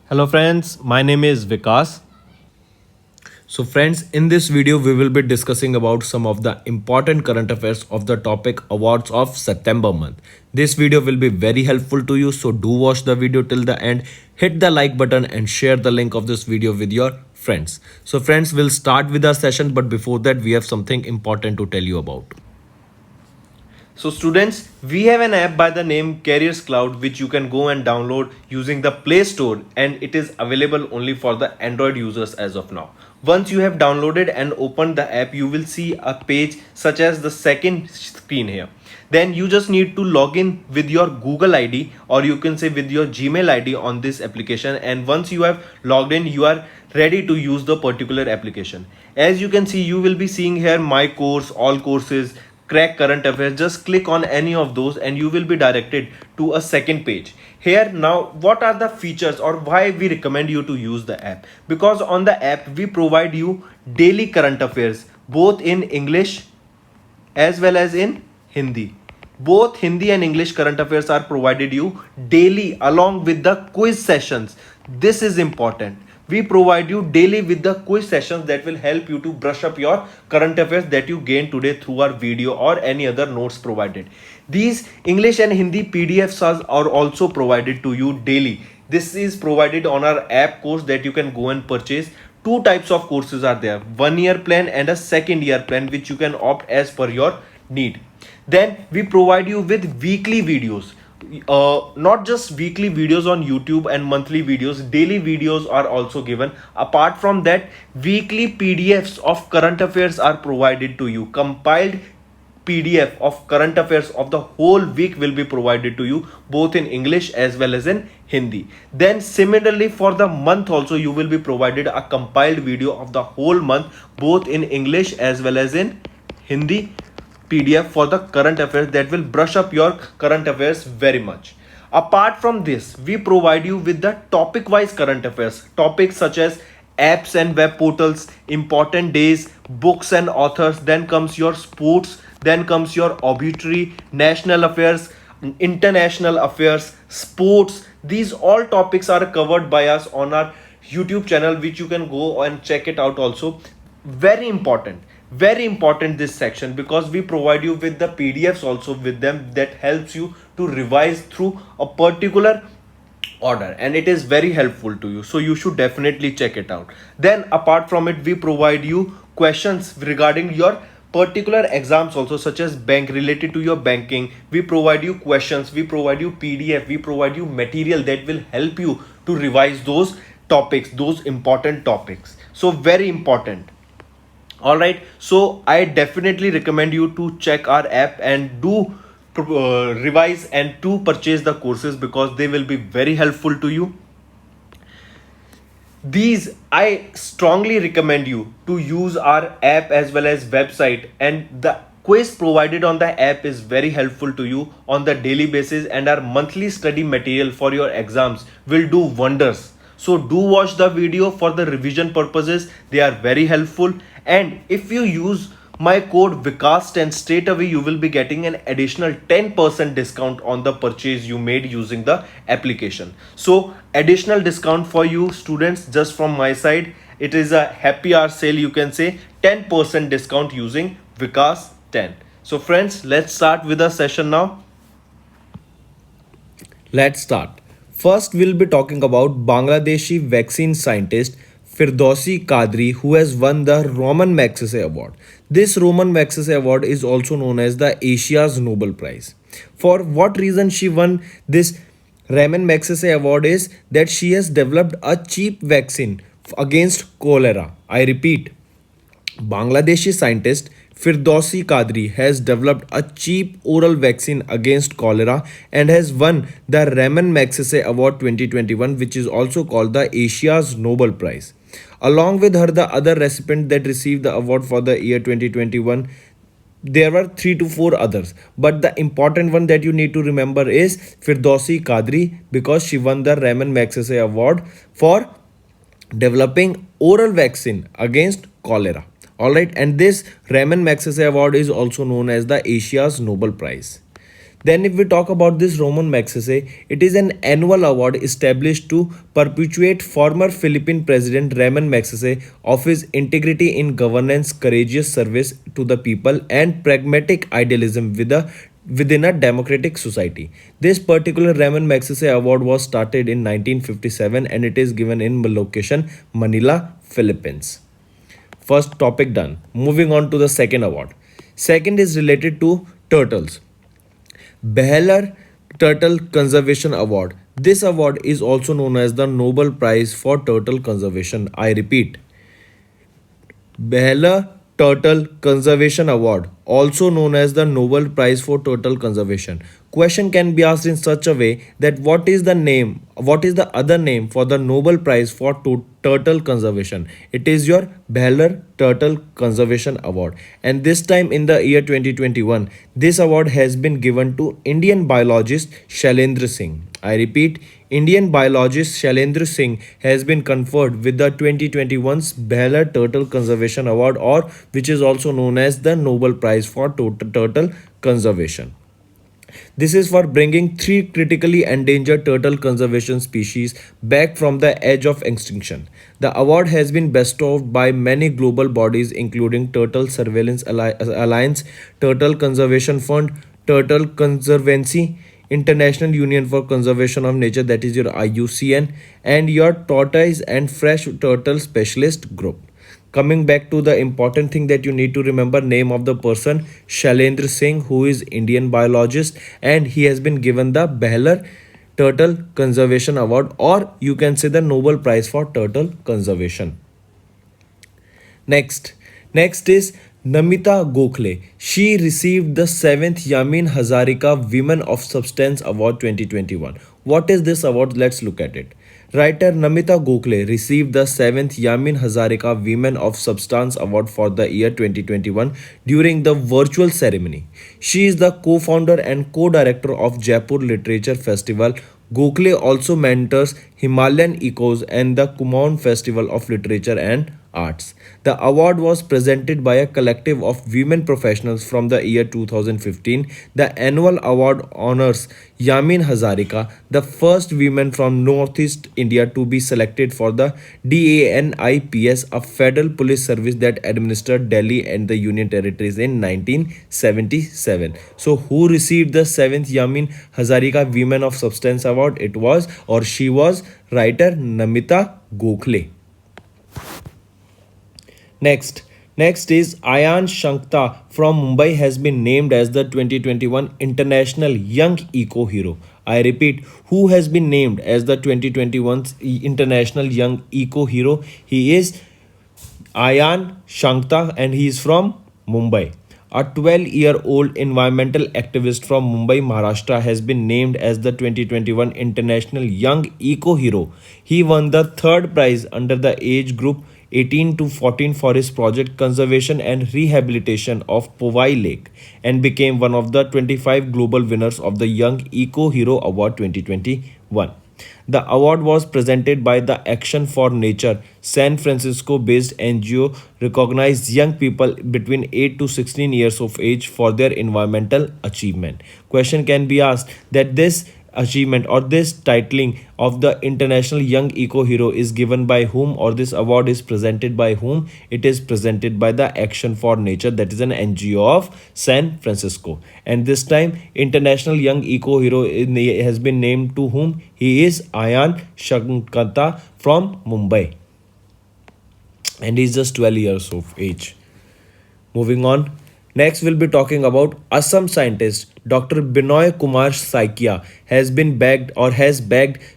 Hello friends, my name is Vikas. So friends, in this video we will be discussing about some of the important current affairs of the topic awards of September month. This video will be very helpful to you, so do watch the video till the end. Hit the like button and share the link of this video with your friends. So friends, we'll start with our session, but before that we have something important to tell you about. So students, we have an app by the name Careers Cloud which you can go and download using the Play Store, and it is available only for the Android users as of now. Once you have downloaded and opened the app, you will see a page such as the second screen here. Then you just need to log in with your Google ID, or you can say with your Gmail ID on this application, and once you have logged in, you are ready to use the particular application. As you can see, you will be seeing here my course, all courses, crack current affairs. Just click on any of those and you will be directed to a second page. Here now, what are the features or why we recommend you to use the app? Because on the app we provide you daily current affairs both in English as well as in Hindi. Both Hindi and English current affairs are provided you daily along with the quiz sessions. This is important. We provide you daily with the quiz sessions that will help you to brush up your current affairs that you gained today through our video or any other notes provided. These English and Hindi PDFs are also provided to you daily. This is provided on our app course that you can go and purchase. Two types of courses are there, 1 year plan and a second year plan, which you can opt as per your need. Then we provide you with weekly videos, not just weekly videos on YouTube and monthly videos, daily videos are also given. Apart from that, weekly PDFs of current affairs are provided to you. Compiled PDF of current affairs of the whole week will be provided to you both in English as well as in Hindi. Then similarly for the month also you will be provided a compiled video of the whole month both in English as well as in Hindi PDF for the current affairs that will brush up your current affairs very much. Apart from this, we provide you with the topic wise current affairs, topics such as apps and web portals, important days, books and authors. Then comes your sports, then comes your obituary, national affairs, international affairs, sports. These all topics are covered by us on our YouTube channel, which you can go and check it out also. Very important, very important this section, because we provide you with the PDFs also with them that helps you to revise through a particular order, and it is very helpful to you, so you should definitely check it out. Then apart from it, we provide you questions regarding your particular exams also, such as bank, related to your banking. We provide you questions, we provide you PDF, we provide you material that will help you to revise those topics, those important topics. So very important. All right, so I definitely recommend you to check our app and do revise and to purchase the courses, because they will be very helpful to you. These, I strongly recommend you to use our app as well as website, and the quiz provided on the app is very helpful to you on the daily basis, and our monthly study material for your exams will do wonders. So do watch the video for the revision purposes, they are very helpful. And if you use my code Vikas10, straight away you will be getting an additional 10% discount on the purchase you made using the application. So additional discount for you students just from my side. It is a happy hour sale, you can say, 10% discount using Vikas10. So friends, let's start with the session now. Let's start. First, we'll be talking about Bangladeshi vaccine scientist Firdausi Qadri, who has won the Roman Magsaysay Award. This Roman Magsaysay Award is also known as the Asia's Nobel Prize. For what reason she won this Raman Magsaysay Award is that she has developed a cheap vaccine against cholera. I repeat, Bangladeshi scientist Firdausi Qadri has developed a cheap oral vaccine against cholera and has won the Raman Magsaysay Award 2021, which is also called the Asia's Nobel Prize. Along with her, the other recipient that received the award for the year 2021, there were 3 to 4 others, but the important one that you need to remember is Firdausi Qadri, because she won the Raman Magsaysay Award for developing oral vaccine against cholera. All right, and this Raman Magsaysay Award is also known as the Asia's Nobel Prize. Then, if we talk about this Roman Magsaysay, it is an annual award established to perpetuate former Philippine President Ramon Magsaysay of his integrity in governance, courageous service to the people, and pragmatic idealism within a democratic society. This particular Ramon Magsaysay Award was started in 1957 and it is given in location Manila, Philippines. First topic done. Moving on to the second award. Second is related to turtles. Beheller Turtle Conservation Award. This award is also known as the Nobel Prize for Turtle Conservation. I repeat, Beheller Turtle Conservation Award, also known as the Nobel Prize for Turtle Conservation. Question can be asked in such a way that what is the other name for the Nobel Prize for turtle conservation? It is your Beheller Turtle Conservation Award. And this time in the year 2021, this award has been given to Indian biologist Shailendra Singh. I repeat, Indian biologist Shailendra Singh has been conferred with the 2021's Beheller Turtle Conservation Award, or which is also known as the Nobel Prize for Turtle Conservation. This is for bringing three critically endangered turtle conservation species back from the edge of extinction. The award has been bestowed by many global bodies including Turtle Surveillance Alliance, Turtle Conservation Fund, Turtle Conservancy, International Union for Conservation of Nature, that is your IUCN, and your Tortoise and Fresh Turtle Specialist Group. Coming back to the important thing that you need to remember, name of the person, Shailendra Singh, who is Indian biologist, and he has been given the Beheller Turtle Conservation Award, or you can say the Nobel Prize for Turtle Conservation. Next is Namita Gokhale. She received the 7th Yamin Hazarika Women of Substance Award 2021. What is this award? Let's look at it. Writer Namita Gokhale received the 7th Yamin Hazarika Women of Substance Award for the year 2021 during the virtual ceremony. She is the co-founder and co-director of Jaipur Literature Festival. Gokhale also mentors Himalayan Echoes and the Kumaon Festival of Literature and Arts. The award was presented by a collective of women professionals from the year 2015. The annual award honors Yamin Hazarika, the first woman from Northeast India to be selected for the DANIPS, a federal police service that administered Delhi and the Union Territories in 1977. So, who received the 7th Yamin Hazarika Women of Substance Award? It was, or she was, writer Namita Gokhale. Next is Ayan Shankta from Mumbai has been named as the 2021 International Young Eco Hero. I repeat, who has been named as the 2021 International Young Eco Hero? He is Ayan Shankta and he is from Mumbai. A 12-year-old environmental activist from Mumbai, Maharashtra has been named as the 2021 International Young Eco Hero. He won the third prize under the age group 18 to 14 for his project conservation and rehabilitation of Powai Lake and became one of the 25 global winners of the Young Eco Hero Award 2021. The award was presented by the Action for Nature, San Francisco based NGO, recognized young people between 8 to 16 years of age for their environmental achievement. Question can be asked that this achievement or this titling of the International Young Eco Hero is given by whom, or this award is presented by whom? It is presented by the Action for Nature, that is an NGO of San Francisco. And this time International Young Eco Hero has been named to whom? He is Ayan Shankata from Mumbai and he's just 12 years of age. Moving on. Next, we'll be talking about Assam scientist Dr. Binoy Kumar Saikia has bagged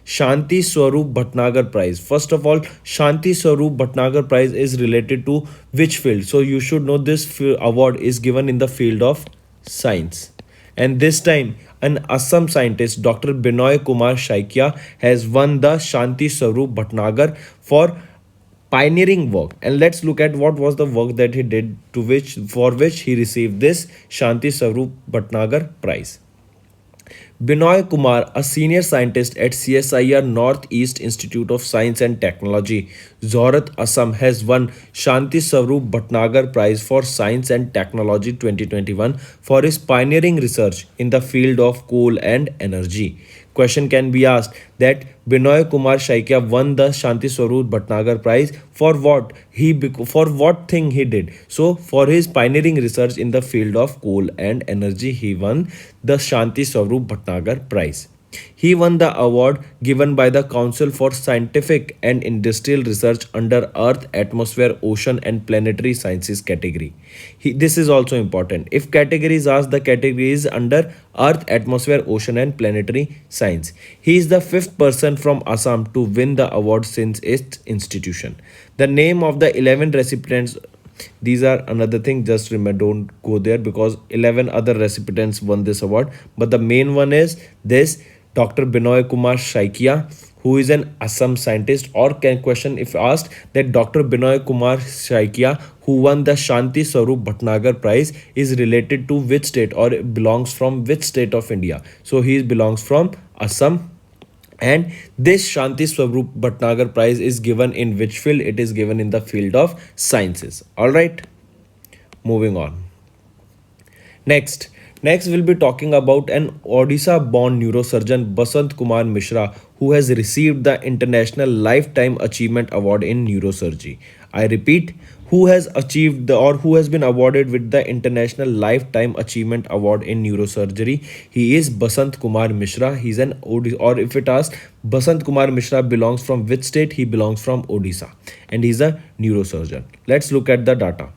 Shanti Swarup Bhatnagar Prize. First of all, Shanti Swarup Bhatnagar Prize is related to which field? So you should know this award is given in the field of science. And this time, an Assam scientist, Dr. Binoy Kumar Saikia, has won the Shanti Swarup Bhatnagar for pioneering work. And let's look at what was the work that he did for which he received this Shanti Swarup Bhatnagar Prize. Binoy Kumar, a senior scientist at CSIR Northeast Institute of Science and Technology, Zorat, Assam, has won Shanti Swarup Bhatnagar Prize for Science and Technology 2021 for his pioneering research in the field of coal and energy. Question can be asked that Binoy Kumar Shaikia won the Shanti Swarup Bhatnagar Prize for what for what thing he did. So for his pioneering research in the field of coal and energy, he won the Shanti Swarup Bhatnagar Prize. He won the award given by the Council for Scientific and Industrial Research under Earth, Atmosphere, Ocean and Planetary Sciences category. This is also important. If category is asked, the category is under Earth, Atmosphere, Ocean and Planetary Science. He is the fifth person from Assam to win the award since its institution. The name of the 11 recipients, these are another thing, just remember, don't go there because 11 other recipients won this award, but the main one is this Dr. Binoy Kumar Shaikia, who is an Assam scientist. Or can question if asked that Dr. Binoy Kumar Shaikia, who won the Shanti Swarup Bhatnagar Prize, is related to which state or belongs from which state of India. So he belongs from Assam. And this Shanti Swarup Bhatnagar Prize is given in which field? It is given in the field of sciences. All right, moving on. Next we'll be talking about an Odisha-born neurosurgeon Basant Kumar Mishra, who has received the International Lifetime Achievement Award in Neurosurgery. I repeat, who has achieved or who has been awarded with the International Lifetime Achievement Award in Neurosurgery. He is Basant Kumar Mishra. He's an or if it asks, Basant Kumar Mishra belongs from which state? He belongs from Odisha, and he's a neurosurgeon. Let's look at the data.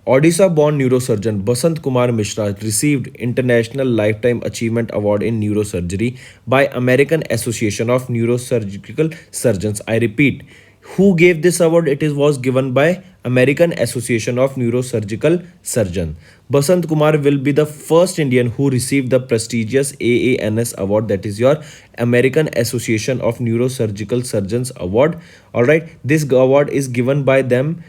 Odisha-born neurosurgeon Basant Kumar Mishra received International Lifetime Achievement Award in Neurosurgery by American Association of Neurosurgical Surgeons. I repeat, who gave this award? It was given by American Association of Neurosurgical Surgeons. Basant Kumar will be the first Indian who received the prestigious AANS award, that is your American Association of Neurosurgical Surgeons award. All right, this award is given by them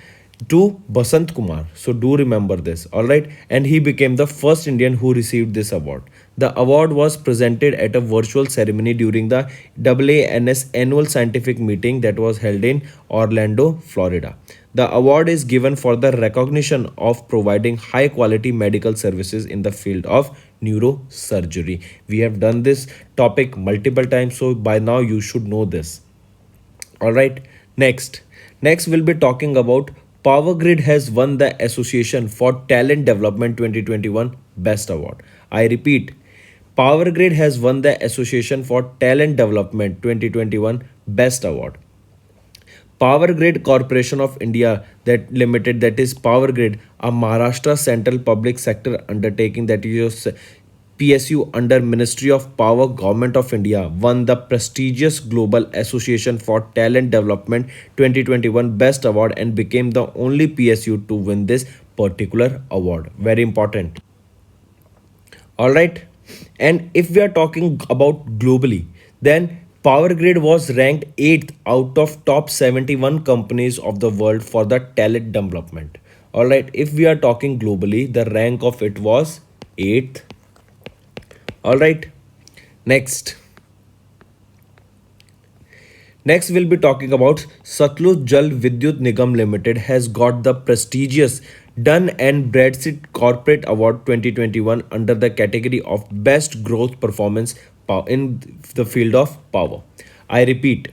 to Basant Kumar. So do remember this. All right. And he became the first Indian who received this award. The award was presented at a virtual ceremony during the AANS annual scientific meeting that was held in Orlando, Florida. The award is given for the recognition of providing high quality medical services in the field of neurosurgery. We have done this topic multiple times, so by now you should know this. All right. Next we'll be talking about Power Grid has won the Association for Talent Development 2021 Best Award. I repeat, Power Grid has won the Association for Talent Development 2021 Best Award. Power Grid Corporation of India that limited, that is Power Grid, a Maharashtra central public sector undertaking, that is PSU under Ministry of Power, Government of India, won the prestigious Global Association for Talent Development 2021 Best Award and became the only PSU to win this particular award. Very important. All right. And if we are talking about globally, then Power Grid was ranked 8th out of top 71 companies of the world for the talent development. All right. If we are talking globally, the rank of it was 8th. All right. Next we'll be talking about Satluj Jal Vidyut Nigam Limited has got the prestigious Dun and Bradstreet Corporate Award 2021 under the category of Best Growth Performance in the field of power. I repeat,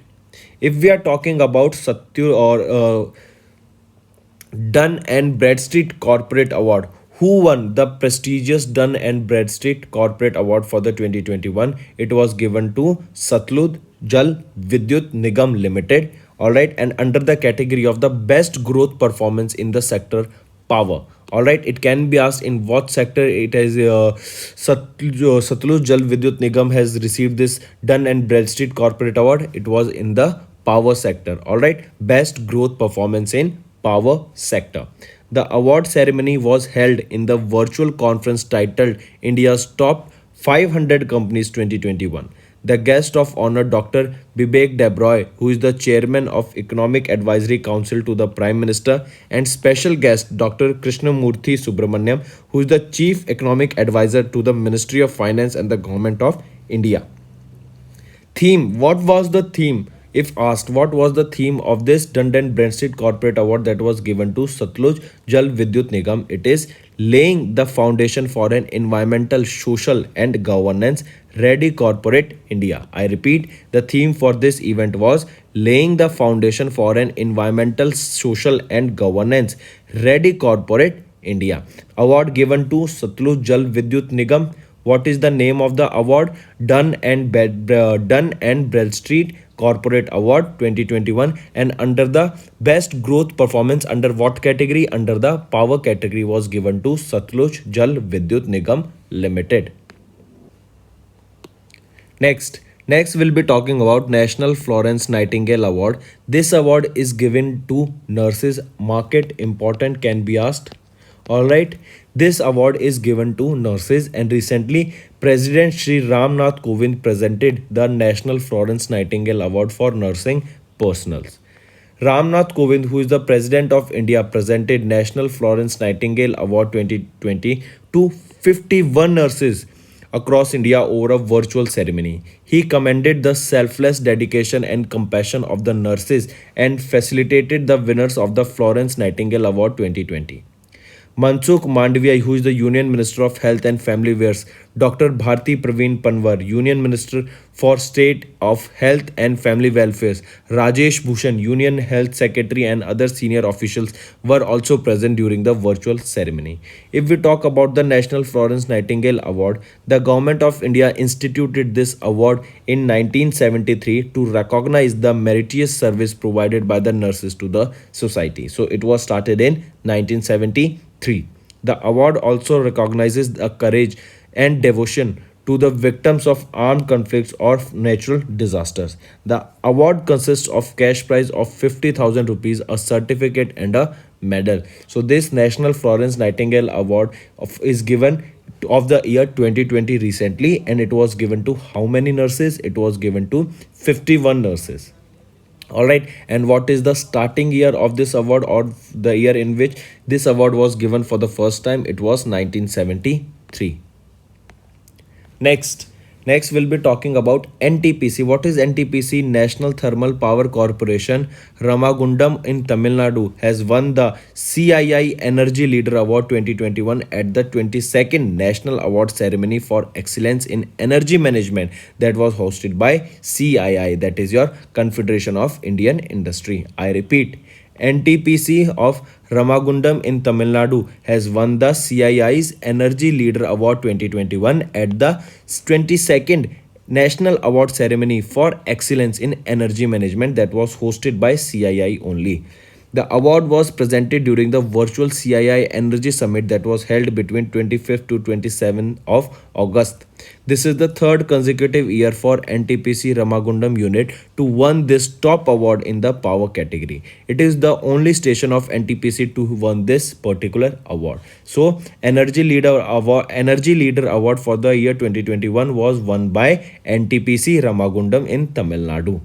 if we are talking about Satyu or Dun and Bradstreet Corporate Award, who won the prestigious Dun and Bradstreet Corporate Award for the 2021? It was given to Satluj Jal Vidyut Nigam Limited. All right, and under the category of the best growth performance in the sector power. All right, it can be asked in what sector it is. Satluj Jal Vidyut Nigam has received this Dun and Bradstreet Corporate Award. It was in the power sector. All right, best growth performance in power sector. The award ceremony was held in the virtual conference titled India's Top 500 Companies 2021. The guest of honor Dr. Bibek Debroy, who is the chairman of Economic Advisory Council to the Prime Minister, and special guest Dr. Krishnamurthy Subramaniam, who is the chief economic advisor to the Ministry of Finance and the Government of India. Theme. What was the theme? If asked, what was the theme of this Dun & Bradstreet Corporate Award that was given to Satluj Jal Vidyut Nigam? It is laying the foundation for an environmental, social and governance ready corporate India. I repeat, the theme for this event was laying the foundation for an environmental, social and governance ready corporate India. Award given to Satluj Jal Vidyut Nigam. What is the name of the award? Dun and Bradstreet Corporate Award 2021. And under the best growth performance, under what category? Under the power category was given to Satluj Jal Vidyut Nigam Limited. Next we'll be talking about National Florence Nightingale Award. This award is given to nurses. Market important can be asked. All right, this award is given to nurses, and recently President Shri Ramnath Kovind presented the National Florence Nightingale Award for nursing personals. Ramnath Kovind, who is the President of India, presented National Florence Nightingale Award 2020 to 51 nurses across India over a virtual ceremony. He commended the selfless dedication and compassion of the nurses and facilitated the winners of the Florence Nightingale Award 2020. Mansukh Mandavia, who is the Union Minister of Health and Family Affairs, Dr. Bharti Praveen Panwar, Union Minister for State of Health and Family Welfare, Rajesh Bhushan, Union Health Secretary, and other senior officials were also present during the virtual ceremony. If we talk about the National Florence Nightingale Award, the Government of India instituted this award in 1973 to recognize the meritorious service provided by the nurses to the society. So it was started in 1973. The award also recognizes the courage and devotion to the victims of armed conflicts or natural disasters. The award consists of cash prize of 50,000 rupees, a certificate and a medal. So this National Florence Nightingale Award is given of the year 2020 recently, and it was given to how many nurses? It was given to 51 nurses. All right, and what is the starting year of this award, or the year in which this award was given for the first time? It was 1973. Next we'll be talking about NTPC. What is NTPC? National Thermal Power Corporation Ramagundam in Tamil Nadu has won the CII Energy Leader Award 2021 at the 22nd National Award Ceremony for Excellence in Energy Management that was hosted by CII, that is your Confederation of Indian Industry. I repeat, NTPC of Ramagundam in Tamil Nadu has won the CII's Energy Leader Award 2021 at the 22nd National Award Ceremony for Excellence in Energy Management that was hosted by CII only. The award was presented during the virtual CII Energy Summit that was held between 25th to 27th of August. This is the third consecutive year for NTPC Ramagundam unit to win this top award in the power category. It is the only station of NTPC to win this particular award. So, Energy Leader Award for the year 2021 was won by NTPC Ramagundam in Tamil Nadu.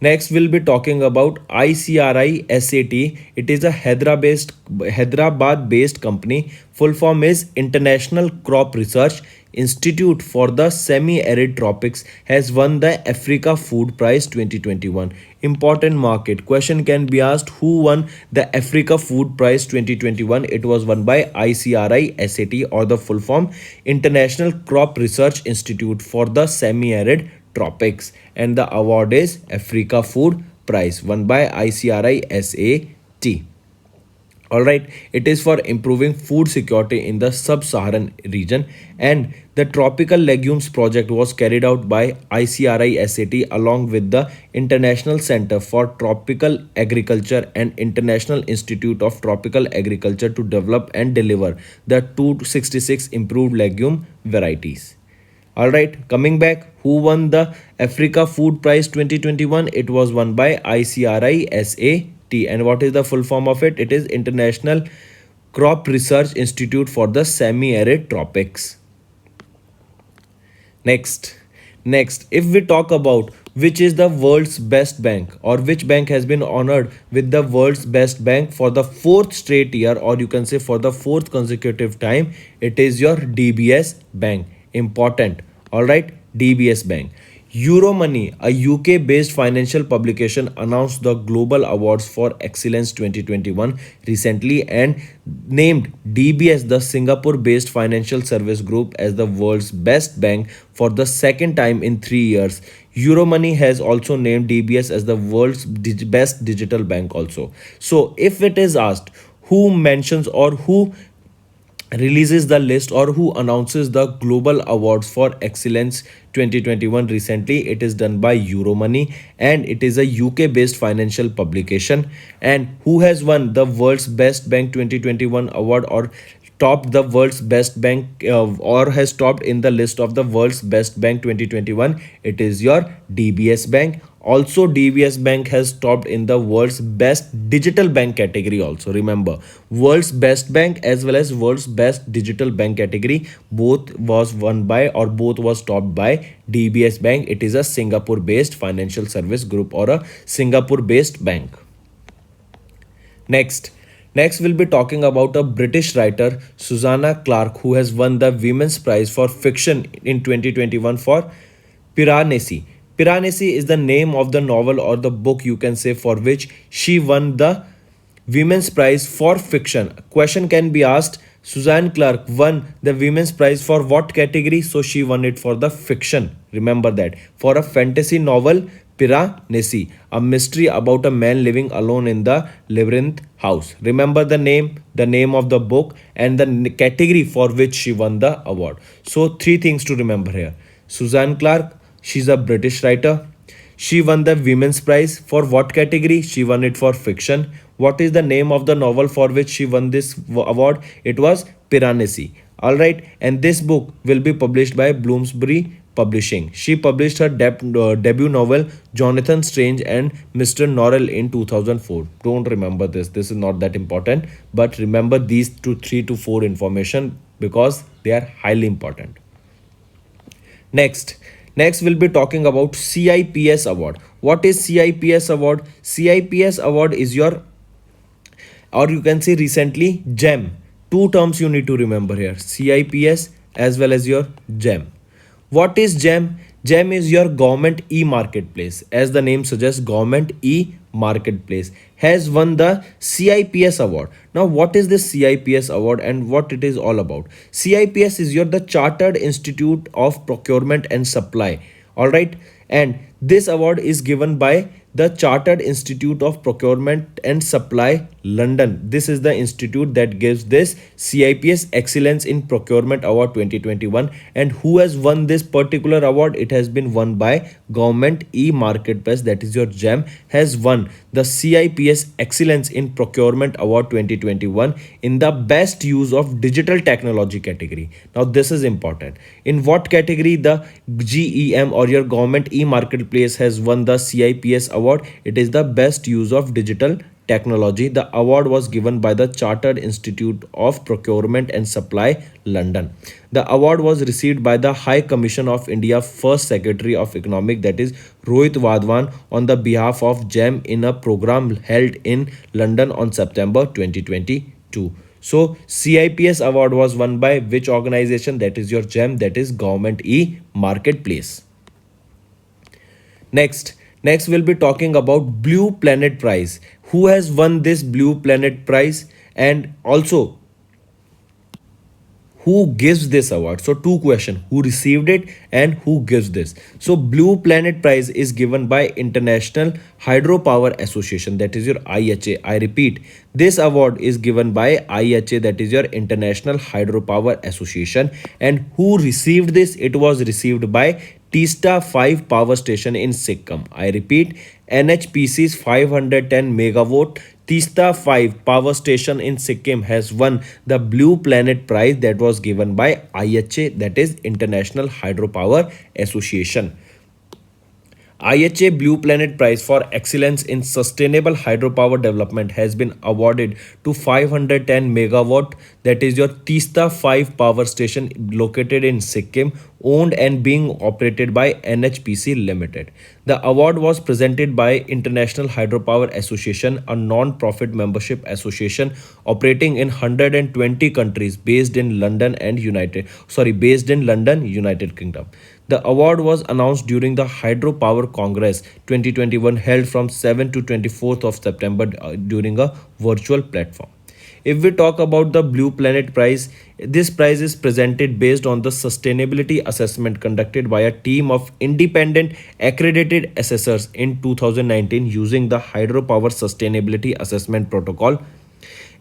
Next, we'll be talking about ICRI SAT. It is a Hyderabad-based company. Full form is International Crop Research Institute for the Semi-Arid Tropics. Has won the Africa Food Prize 2021. Important market. Question can be asked: who won the Africa Food Prize 2021? It was won by ICRI SAT, or the full form International Crop Research Institute for the Semi-Arid Tropics, and the award is Africa Food Prize won by ICRI SAT. All right, it is for improving food security in the sub-Saharan region, and the Tropical Legumes project was carried out by ICRI SAT along with the International Center for Tropical Agriculture and International Institute of Tropical Agriculture to develop and deliver the 266 improved legume varieties. All right, coming back, who won the Africa Food Prize 2021? It was won by ICRI SAT. And what is the full form of it? It is International Crop Research Institute for the Semi-Arid Tropics. Next, if we talk about which is the world's best bank, or which bank has been honored with the world's best bank for the fourth straight year, or you can say for the fourth consecutive time, it is your DBS Bank. Important. All right, DBS Bank. Euromoney, a UK based financial publication, announced the Global Awards for Excellence 2021 recently and named DBS, the Singapore based financial service group, as the world's best bank for the second time in 3 years. Euromoney has also named DBS as the world's best digital bank, also. So, if it is asked who mentions or who releases the list or who announces the global awards for excellence 2021 recently, it is done by Euromoney, and it is a UK based financial publication. And who has won the world's best bank 2021 award, or topped the world's best bank, or has topped in the list of the world's best bank 2021, it is your DBS Bank. Also, DBS Bank has topped in the world's best digital bank category. Also, remember, world's best bank as well as world's best digital bank category, both was won by, or both was topped by DBS Bank. It is a Singapore based financial service group, or a Singapore based bank. Next, next we'll be talking about a British writer, Susanna Clarke, who has won the Women's Prize for Fiction in 2021 for Piranesi. Piranesi is the name of the novel, or the book you can say, for which she won the Women's Prize for Fiction. Question can be asked, Suzanne Clark won the Women's Prize for what category? So she won it for the fiction. Remember that. For a fantasy novel, Piranesi, a mystery about a man living alone in the labyrinth house. Remember the name of the book, and the category for which she won the award. So three things to remember here. Suzanne Clark, she's a British writer. She won the Women's Prize for what category? She won it for fiction. What is the name of the novel for which she won this award? It was Piranesi. All right, and this book will be published by Bloomsbury Publishing. She published her debut novel Jonathan Strange and Mr. Norrell in 2004. Don't remember this. This is not that important, but remember these two, 3 to 4 information, because they are highly important. Next we'll be talking about CIPS award. What is CIPS award? CIPS award is your, or you can say recently, GEM. Two terms you need to remember here: CIPS as well as your GEM. What is GEM? GEM is your government e-marketplace. As the name suggests, government e-marketplace has won the CIPS award. Now, what is this CIPS award and what it is all about? CIPS is your the Chartered Institute of Procurement and Supply. All right, and this award is given by the Chartered Institute of Procurement and Supply, London. This is the institute that gives this CIPS Excellence in Procurement Award 2021. And who has won this particular award? It has been won by Government e-Marketplace, that is your GEM, has won the CIPS Excellence in Procurement Award 2021 in the Best Use of Digital Technology category. Now, this is important. In what category the GEM, or your Government e-Marketplace, has won the CIPS award? It is the Best Use of Digital Technology. The award was given by the Chartered Institute of Procurement and Supply, London. The award was received by the High Commission of India First Secretary of Economic, that is Rohit Wadhwan, on the behalf of GEM in a program held in London on September 2022. So CIPS award was won by which organization? That is your GEM, that is Government e-Marketplace. Next we'll be talking about Blue Planet Prize. Who has won this Blue Planet Prize, and also who gives this award? So two questions: who received it and who gives this? So Blue Planet Prize is given by International Hydropower Association, that is your IHA. I repeat, this award is given by IHA, that is your International Hydropower Association. And who received this? It was received by Teesta 5 power station in Sikkim. I repeat, NHPC's 510 megawatt Teesta 5 power station in Sikkim has won the Blue Planet Prize that was given by IHA, that is International Hydropower Association. IHA Blue Planet Prize for Excellence in Sustainable Hydropower Development has been awarded to 510 megawatt, that is your Tista 5 power station located in Sikkim, owned and being operated by NHPC Limited. The award was presented by International Hydropower Association, a non-profit membership association operating in 120 countries based in London, United Kingdom. The award was announced during the Hydropower Congress 2021 held from 7 to 24th of September during a virtual platform. If we talk about the Blue Planet Prize, this prize is presented based on the sustainability assessment conducted by a team of independent accredited assessors in 2019 using the Hydropower Sustainability Assessment Protocol.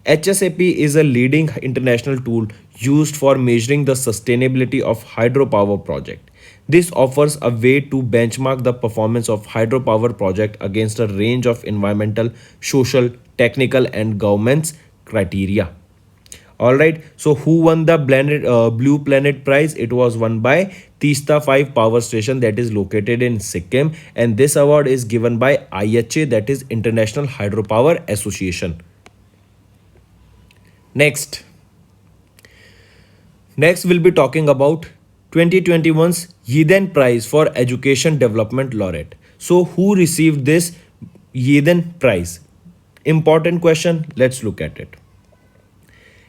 HSAP is a leading international tool used for measuring the sustainability of hydropower project. This offers a way to benchmark the performance of hydropower project against a range of environmental, social, technical and governance criteria. All right. So who won the Blue Planet Prize? It was won by Tista 5 Power Station that is located in Sikkim, and this award is given by IHA, that is International Hydropower Association. Next. Next, we'll be talking about 2021's Yeden Prize for Education Development Laureate. So, who received this Yeden Prize? Important question. Let's look at it.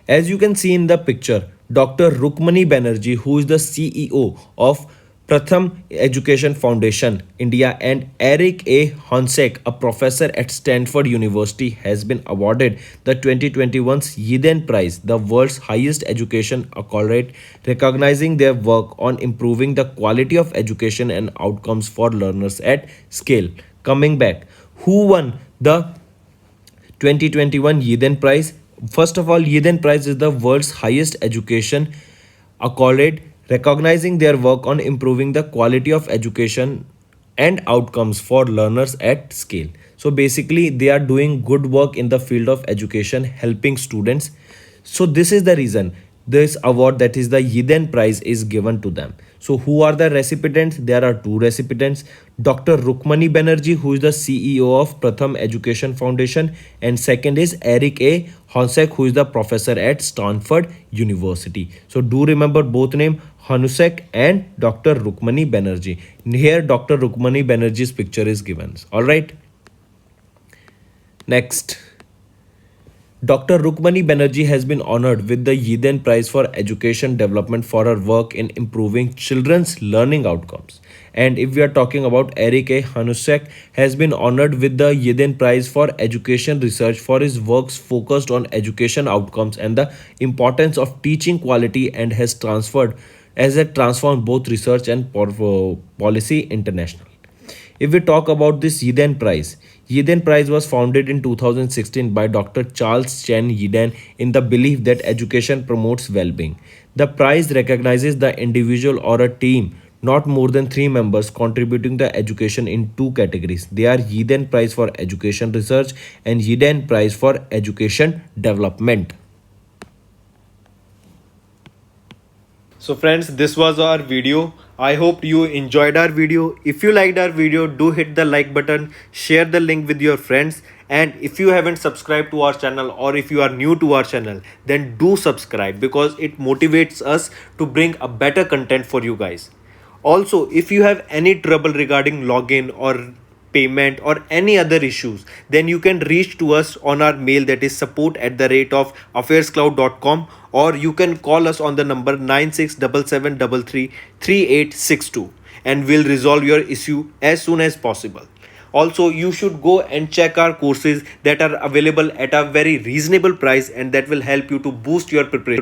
As you can see in the picture, Dr. Rukmani Banerjee, who is the CEO of Pratham Education Foundation India, and Eric A. Honsek, a professor at Stanford University, has been awarded the 2021's Yeden Prize, the world's highest education accolade, recognizing their work on improving the quality of education and outcomes for learners at scale. Coming back, who won the 2021 Yeden Prize? First of all, Yeden Prize is the world's highest education accolade, recognizing their work on improving the quality of education and outcomes for learners at scale. So basically, they are doing good work in the field of education, helping students. So this is the reason this award, that is the Yeden Prize, is given to them. So who are the recipients? There are two recipients: Dr. Rukmani Banerjee, who is the CEO of Pratham Education Foundation, and second is Eric A. Honsek, who is the professor at Stanford University. So do remember both name, Hanusek and Dr. Rukmani Banerjee. Here Dr. Rukmani Banerjee's picture is given. All right. Next. Dr. Rukmani Banerjee has been honored with the Yeden Prize for Education Development for her work in improving children's learning outcomes. And if we are talking about Eric A. Hanusek, has been honored with the Yeden Prize for Education Research for his works focused on education outcomes and the importance of teaching quality, and has transformed both research and policy international. If we talk about this Yeden Prize was founded in 2016 by Dr. Charles Chen Yeden in the belief that education promotes well-being. The prize recognizes the individual or a team, not more than 3 members, contributing to education in two categories. They are Yeden Prize for Education Research and Yeden Prize for Education Development. So friends, this was our video. I hope you enjoyed our video. If you liked our video, do hit the like button, share the link with your friends, and if you haven't subscribed to our channel, or if you are new to our channel, then do subscribe, because it motivates us to bring a better content for you guys. Also, if you have any trouble regarding login or payment or any other issues, then you can reach to us on our mail, that is support@affairscloud.com, or you can call us on the number 9677333862, and we'll resolve your issue as soon as possible. Also, you should go and check our courses that are available at a very reasonable price, and that will help you to boost your preparation.